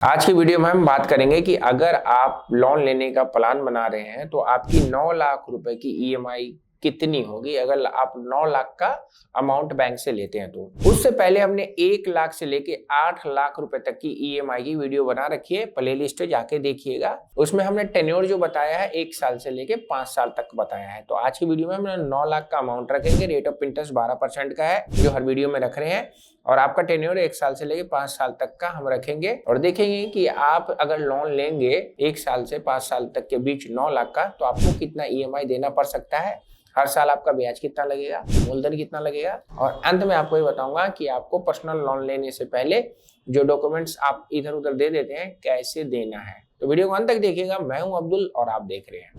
आज की वीडियो में हम बात करेंगे कि अगर आप लोन लेने का प्लान बना रहे हैं तो आपकी 9 लाख रुपए की ईएमआई कितनी होगी अगर आप 9 लाख का अमाउंट बैंक से लेते हैं। तो उससे पहले हमने 1 लाख से लेके 8 लाख रुपए तक की ईएमआई की वीडियो बना रखी है, प्लेलिस्ट जाके देखिएगा। उसमें हमने टेन्योर जो बताया है 1 साल से लेके 5 साल तक बताया है। तो आज की वीडियो में हमने 9 लाख का अमाउंट रखेंगे, रेट ऑफ इंटरेस्ट 12% का है जो हर वीडियो में रख रहे हैं, और आपका टेन्योर 1 साल से लेके 5 साल तक का हम रखेंगे और देखेंगे कि आप अगर लोन लेंगे 1 साल से 5 साल तक के बीच 9 लाख का तो आपको कितना ईएमआई देना पड़ सकता है, हर साल आपका ब्याज कितना लगेगा, मूलधन कितना लगेगा, और अंत में आपको ये बताऊंगा कि आपको पर्सनल लोन लेने से पहले जो डॉक्यूमेंट्स आप इधर उधर दे देते हैं कैसे देना है। तो वीडियो को अंत तक देखिएगा। मैं हूं अब्दुल और आप देख रहे हैं।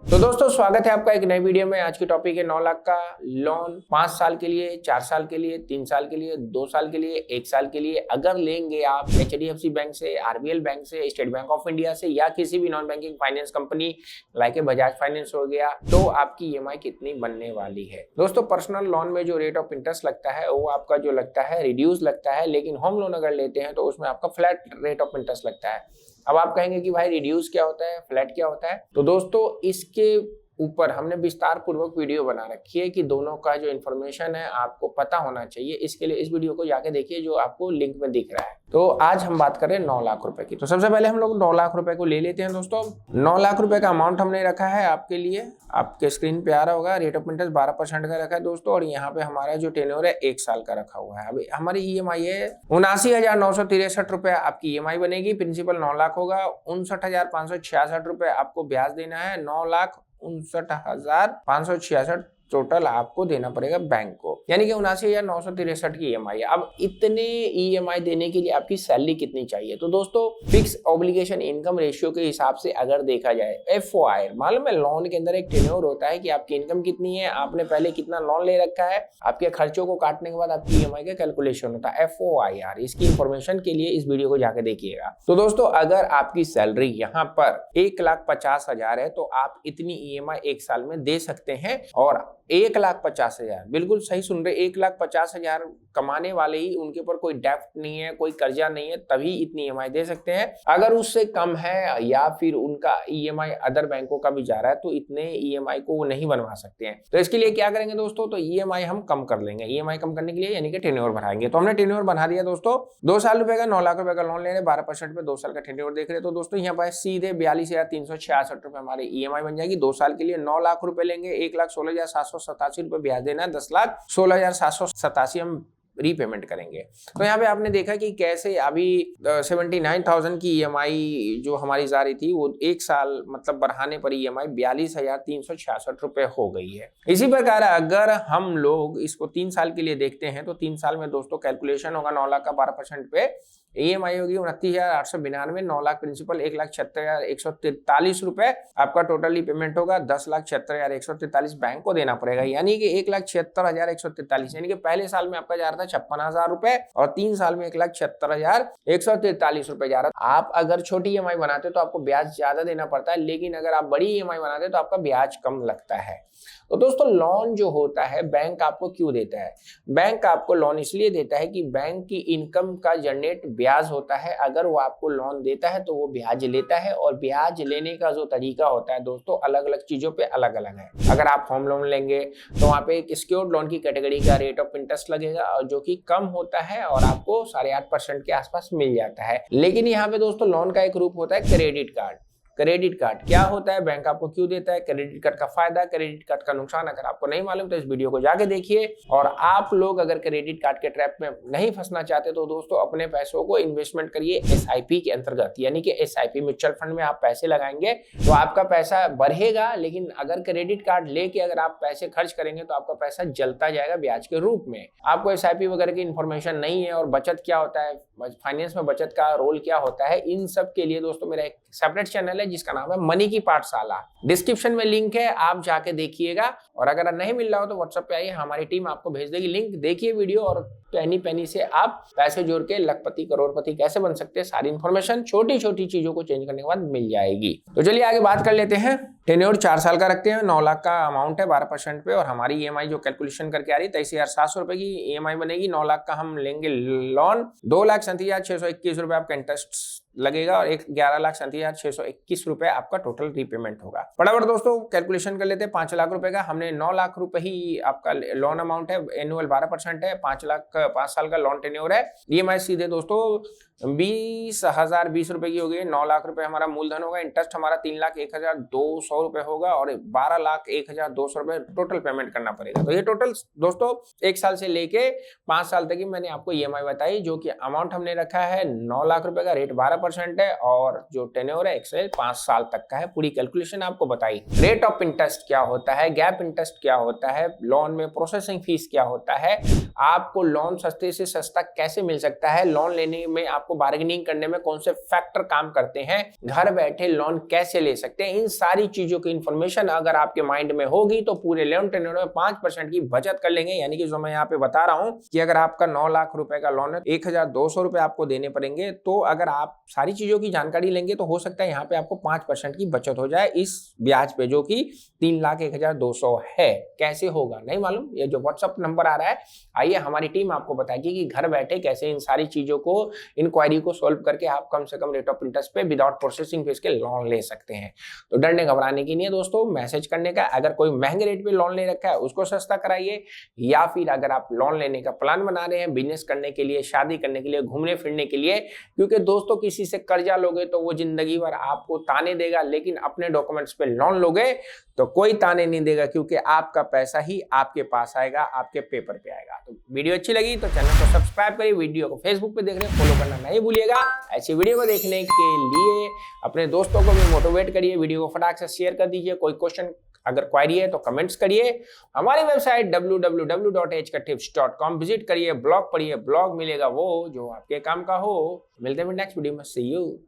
तो दोस्तों स्वागत है आपका एक नई वीडियो में। आज की टॉपिक है 9 लाख का लोन 5 साल के लिए, 4 साल के लिए, 3 साल के लिए, 2 साल के लिए, 1 साल के लिए। अगर लेंगे आप एचडीएफसी बैंक से, आरबीएल बैंक से, स्टेट बैंक ऑफ इंडिया से या किसी भी non banking finance company like Bajaj finance हो गया, तो आपकी ईएमआई कितनी बनने वाली है। दोस्तों पर्सनल लोन में जो रेट ऑफ इंटरेस्ट लगता है वो आपका जो लगता है रिड्यूस लगता है, लेकिन होम लोन अगर लेते हैं तो उसमें आपका फ्लैट रेट ऑफ इंटरेस्ट लगता है। अब आप कहेंगे कि भाई रिड्यूस क्या होता है, फ्लैट क्या होता है। तो दोस्तों इसके ऊपर हमने विस्तार पूर्वक वीडियो बना रखी है कि दोनों का जो इन्फॉर्मेशन है आपको पता होना चाहिए। इसके लिए इस वीडियो को जाके देखिए जो आपको लिंक में दिख रहा है। तो आज हम बात करें 9 लाख रुपए की। तो सबसे पहले हम लोग 9 लाख रुपए को ले लेते हैं। दोस्तों 9 लाख रुपए का अमाउंट हमने रखा है आपके लिए, आपके स्क्रीन पे आ रहा होगा। रेट ऑफ इंटरेस्ट 12% का रखा है दोस्तों, और यहाँ पे हमारा जो टेन्योर है 1 साल का रखा हुआ है। अभी हमारी ईएमआई है 79,963 रुपए आपकी ईएमआई बनेगी। प्रिंसिपल 9 लाख होगा, 59,566 रुपए आपको ब्याज देना है। 9,59,566 टोटल आपको देना पड़ेगा बैंक को, यानी कि 79,963 की ईएमआई। अब इतने ईएमआई देने के लिए आपकी सैलरी कितनी चाहिए। तो दोस्तों फिक्स ऑब्लिगेशन इनकम रेशियो के हिसाब से अगर देखा जाए, एफओआई मालूम है लोन के अंदर एक टेन्योर होता है कि आपकी इनकम कितनी है, आपने पहले कितना लोन ले रखा है, आपके खर्चों को काटने के बाद आपकी ईएमआई का कैलकुलेशन होता है एफओआईआर। इसकी इंफॉर्मेशन के लिए इस वीडियो को जाकर देखिएगा। तो दोस्तों अगर आपकी सैलरी यहाँ पर 1,50,000 है तो आप इतनी ईएमआई 1 साल में दे सकते हैं। और 1,50,000 बिल्कुल सही सुन रहे, 1,50,000 कमाने वाले ही, उनके ऊपर कोई डेप्ट नहीं है, कोई कर्जा नहीं है, तभी इतनी ईएमआई दे सकते हैं। अगर उससे कम है या फिर उनका ईएमआई अदर बैंकों का भी जा रहा है तो इतने ईएमआई को वो नहीं बनवा सकते हैं। तो इसके लिए क्या करेंगे दोस्तों, तो ईएमआई हम कम कर लेंगे। ईएमआई कम करने के लिए यानी कि टेन्योर बढ़ाएंगे। तो हमने टेन्योर बना दिया दोस्तों। 2 साल रुपए का 9 लाख रुपए का लोन ले रहे, 12% पे 2 साल का टेन्योर देख रहे। तो दोस्तों यहाँ पर सीधे 42,366 रुपए हमारी ईएमआई बन जाएगी। 2 साल के लिए 9 लाख रुपए लेंगे, 1,16,787 रुपए ब्याज देना, 10,16,787 हम रीपेमेंट करेंगे। तो यहाँ पे आपने देखा कि कैसे अभी 79,000 की ईएमआई जो हमारी जा रही थी वो 1 साल मतलब बढ़ाने पर ईएमआई 42,366 रुपए हो गई है। इसी प्रकार अगर हम लोग इसको 3 साल के लिए देखते हैं तो 3 साल में दोस्तों कैलकुलेशन होगा 9 लाख का 12% पे ईएमआई होगी 29,892। 9 लाख प्रिंसिपल 1,76,143 रुपए आपका टोटली पेमेंट होगा। 10,76,143 बैंक को देना पड़ेगा, यानी कि 1,76,143, यानी कि पहले साल में आपका जा रहा था 56,000 रुपए और 3 साल में 1,76,143 रुपए जा रहा था। आप अगर छोटी ईएमआई बनाते तो आपको ब्याज ज्यादा देना पड़ता है, लेकिन अगर आप बड़ी ईएमआई बनाते तो आपका ब्याज कम लगता है। तो दोस्तों लोन जो होता है बैंक आपको क्यों देता है, बैंक आपको लोन इसलिए देता है कि बैंक की इनकम का जनरेट ब्याज होता है। अगर वो आपको लोन देता है तो वो ब्याज लेता है, और ब्याज लेने का जो तरीका होता है दोस्तों अलग अलग चीजों पे अलग अलग है। अगर आप होम लोन लेंगे तो वहां पे एक सिक्योर्ड लोन की कैटेगरी का रेट ऑफ इंटरेस्ट लगेगा और जो कि कम होता है और आपको 8.5% के आसपास मिल जाता है। लेकिन यहाँ पे दोस्तों लोन का एक रूप होता है क्रेडिट कार्ड। क्रेडिट कार्ड क्या होता है, बैंक आपको क्यों देता है, क्रेडिट कार्ड का फायदा, क्रेडिट कार्ड का नुकसान अगर आपको नहीं मालूम तो इस वीडियो को जाके देखिए। और आप लोग अगर क्रेडिट कार्ड के ट्रैप में नहीं फंसना चाहते तो दोस्तों अपने पैसों को इन्वेस्टमेंट करिए एसआईपी के अंतर्गत, यानी कि एसआईपी म्यूचुअल फंड में आप पैसे लगाएंगे तो आपका पैसा बढ़ेगा। लेकिन अगर क्रेडिट कार्ड लेके अगर आप पैसे खर्च करेंगे तो आपका पैसा जलता जाएगा ब्याज के रूप में। आपको एसआईपी वगैरह की इन्फॉर्मेशन नहीं है, और बचत क्या होता है, फाइनेंस में बचत का रोल क्या होता है, इन सब के लिए दोस्तों मेरा एक सेपरेट चैनल है जिसका नाम है मनी की पाठशाला। डिस्क्रिप्शन में लिंक है, आप जाके देखिएगा। और अगर नहीं मिल रहा हो तो व्हाट्सएप पे आइए, हमारी टीम आपको भेज देगी लिंक। देखिए वीडियो और पैनी पैनी से आप पैसे जोड़ के लखपति करोड़पति कैसे बन सकते हैं, सारी इन्फॉर्मेशन छोटी छोटी चीजों को चेंज करने के बाद मिल जाएगी। तो चलिए आगे बात कर लेते हैं। टेन्योर 4 साल का रखते हैं, 9 लाख का अमाउंट है 12% पे, और हमारी ईएमआई जो कैलकुलेशन करके आ रही है 23,700 रुपए की ईएमआई बनेगी। 9 लाख का हम लेंगे लोन, 2,37,621 रुपए आपका इंटरेस्ट लगेगा और 11,37,621 रुपए आपका टोटल रीपेमेंट होगा। फटाफट दोस्तों कैलकुलेशन कर लेते हैं। 5 लाख रुपए का हमने 9 लाख रुपए ही आपका लोन अमाउंट है, एनुअल 12% है, 5 साल का लोन टेन्योर है। ईएमआई सीधे दोस्तों 20,020 रुपए की होगी। 9 लाख रुपए हमारा मूलधन होगा, इंटरेस्ट हमारा 3,01,200 रुपए होगा और 12,01,200 रुपए टोटल पेमेंट करना पड़ेगा। तो ये टोटल दोस्तों 1 साल से लेके 5 साल तक की मैंने आपको ईएमआई बताई, जो कि अमाउंट हमने रखा है 9 लाख रुपए का, रेट 12% है और जो टेन्योर है 1 से 5 साल तक का है। पूरी कैलकुलेशन आपको बताई। रेट ऑफ इंटरेस्ट क्या होता है, गैप इंटरेस्ट क्या होता है, लोन में प्रोसेसिंग फीस क्या होता है, आपको लोन सस्ते से सस्ता कैसे मिल सकता है, लोन लेने में आपको बार्गेनिंग करने में कौन से फैक्टर काम करते हैं, घर बैठे लोन कैसे ले सकते हैं, इन सारी चीजों की इंफॉर्मेशन अगर आपके माइंड में होगी तो पूरे लोन टेन्योर में 5% की बचत कर लेंगे। यानी कि जो मैं यहाँ पे बता रहा हूं कि अगर आपका 9 लाख रुपए का लोन है, 1,200 रुपए आपको देने पड़ेंगे, तो अगर आप सारी चीजों की जानकारी लेंगे तो हो सकता है यहाँ पे आपको 5% की बचत हो जाए इस ब्याज पे, जो कि 3,01,200 है। कैसे होगा नहीं मालूम, ये जो व्हाट्सएप नंबर आ रहा है, आइए हमारी टीम आपको बताएगी कि घर बैठे कैसे इन सारी चीजों को, इंक्वायरी को सॉल्व करके आप कम से कम रेट ऑफ इंटरेस्ट पे विदाउट प्रोसेसिंग फीस के लोन ले सकते हैं। तो डरने घबराने की नहीं है दोस्तों, मैसेज करने का। अगर कोई महंगे रेट पे लोन ले रखा है उसको सस्ता कराइए, या फिर अगर आप लोन लेने का प्लान बना रहे हैं बिजनेस करने के लिए, शादी करने के लिए, घूमने फिरने के लिए, क्योंकि दोस्तों किसी से कर्जा लोगे तो वो जिंदगी भर आपको ताने देगा, लेकिन अपने डॉक्यूमेंट्स पे लोन लोगे तो कोई ताने नहीं देगा, क्योंकि आपका पैसा ही आपके पास आएगा, आपके पेपर पे आएगा। तो वीडियो अच्छी लगी तो चैनल को सब्सक्राइब करिए, वीडियो को फेसबुक पे देख रहे हैं फॉलो करना नहीं भूलिएगा। ऐसी वीडियो को देखने के लिए अपने दोस्तों को भी मोटिवेट करिए, वीडियो को फटाक से शेयर कर दीजिए। कोई क्वेश्चन अगर क्वेरी है तो कमेंट्स करिए। हमारी वेबसाइट www.hktips.com विजिट करिए, ब्लॉग पढ़िए, ब्लॉग मिलेगा वो जो आपके काम का हो। मिलते हैं नेक्स्ट वीडियो में, सी यू।